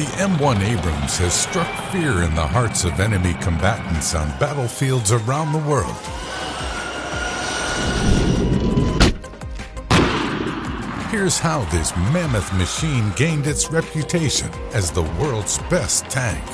The M1 Abrams has struck fear in the hearts of enemy combatants on battlefields around the world. Here's how this mammoth machine gained its reputation as the world's best tank.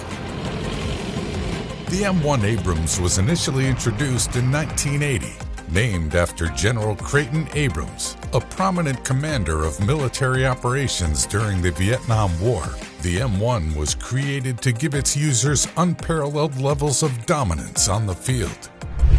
The M1 Abrams was initially introduced in 1980, named after General Creighton Abrams, a prominent commander of military operations during the Vietnam War. The M1 was created to give its users unparalleled levels of dominance on the field.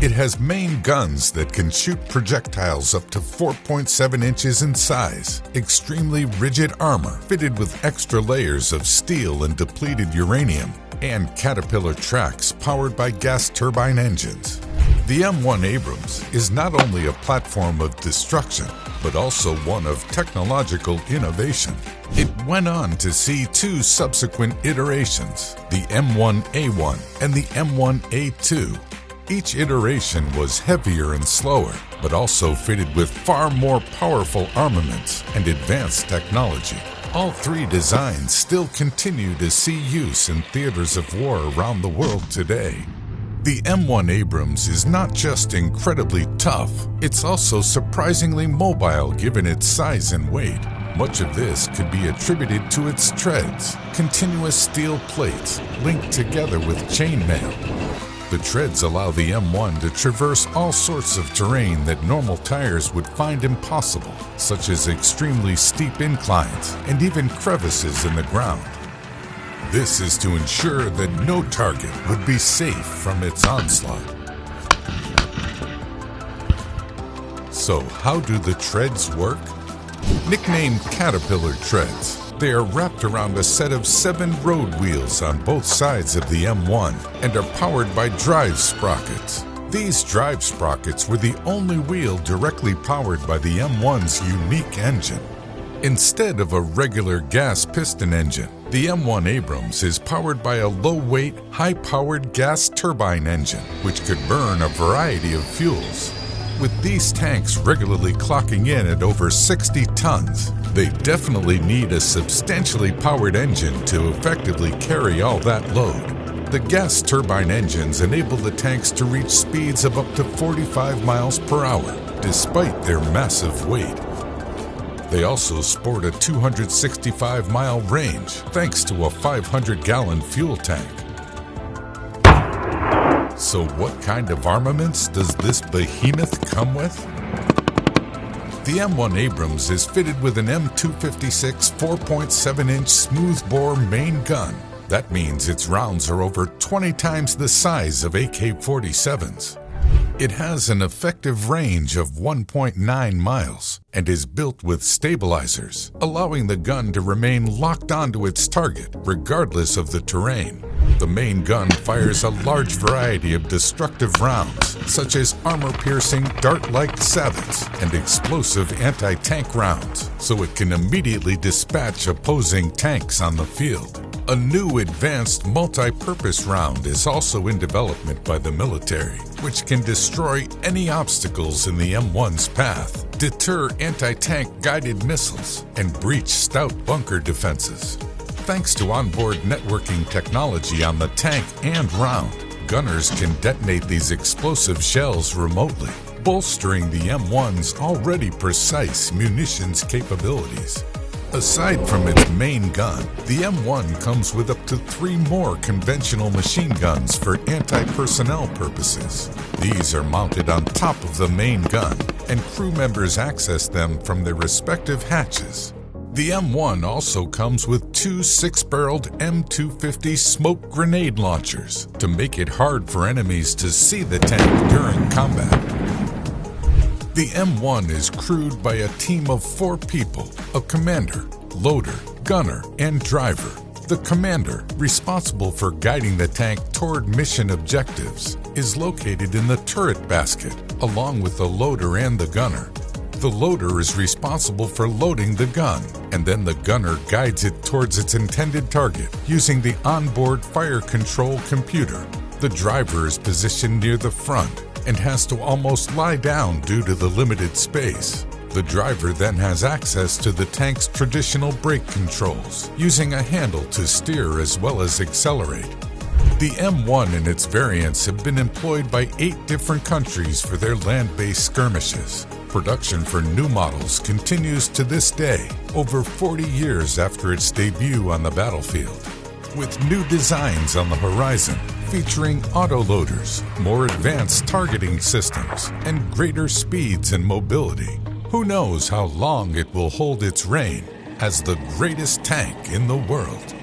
It has main guns that can shoot projectiles up to 4.7 inches in size, extremely rigid armor fitted with extra layers of steel and depleted uranium, and Caterpillar tracks powered by gas turbine engines. The M1 Abrams is not only a platform of destruction, but also one of technological innovation. It went on to see two subsequent iterations, the M1A1 and the M1A2. Each iteration was heavier and slower, but also fitted with far more powerful armaments and advanced technology. All three designs still continue to see use in theaters of war around the world today. The M1 Abrams is not just incredibly tough, it's also surprisingly mobile given its size and weight. Much of this could be attributed to its treads, continuous steel plates linked together with chainmail. The treads allow the M1 to traverse all sorts of terrain that normal tires would find impossible, such as extremely steep inclines and even crevices in the ground. This is to ensure that no target would be safe from its onslaught. So how do the treads work? Nicknamed Caterpillar treads, they are wrapped around a set of 7 road wheels on both sides of the M1 and are powered by drive sprockets. These drive sprockets were the only wheel directly powered by the M1's unique engine. Instead of a regular gas piston engine, the M1 Abrams is powered by a low-weight, high-powered gas turbine engine, which could burn a variety of fuels. With these tanks regularly clocking in at over 60 tons, they definitely need a substantially powered engine to effectively carry all that load. The gas turbine engines enable the tanks to reach speeds of up to 45 miles per hour, despite their massive weight. They also sport a 265-mile range, thanks to a 500-gallon fuel tank. So what kind of armaments does this behemoth come with? The M1 Abrams is fitted with an M256 4.7-inch smoothbore main gun. That means its rounds are over 20 times the size of AK-47s. It has an effective range of 1.9 miles and is built with stabilizers, allowing the gun to remain locked onto its target regardless of the terrain. The main gun fires a large variety of destructive rounds, such as armor-piercing, dart-like sabots and explosive anti-tank rounds, so it can immediately dispatch opposing tanks on the field. A new advanced multi-purpose round is also in development by the military, which can destroy any obstacles in the M1's path, deter anti-tank guided missiles, and breach stout bunker defenses. Thanks to onboard networking technology on the tank and round, gunners can detonate these explosive shells remotely, bolstering the M1's already precise munitions capabilities. Aside from its main gun, the M1 comes with up to 3 more conventional machine guns for anti-personnel purposes. These are mounted on top of the main gun, and crew members access them from their respective hatches. The M1 also comes with 2 6-barreled M250 smoke grenade launchers to make it hard for enemies to see the tank during combat. The M1 is crewed by a team of 4 people, a commander, loader, gunner, and driver. The commander, responsible for guiding the tank toward mission objectives, is located in the turret basket, along with the loader and the gunner. The loader is responsible for loading the gun, and then the gunner guides it towards its intended target using the onboard fire control computer. The driver is positioned near the front and has to almost lie down due to the limited space. The driver then has access to the tank's traditional brake controls, using a handle to steer as well as accelerate. The M1 and its variants have been employed by 8 different countries for their land-based skirmishes. Production for new models continues to this day, over 40 years after its debut on the battlefield. With new designs on the horizon, featuring autoloaders, more advanced targeting systems, and greater speeds and mobility, who knows how long it will hold its reign as the greatest tank in the world.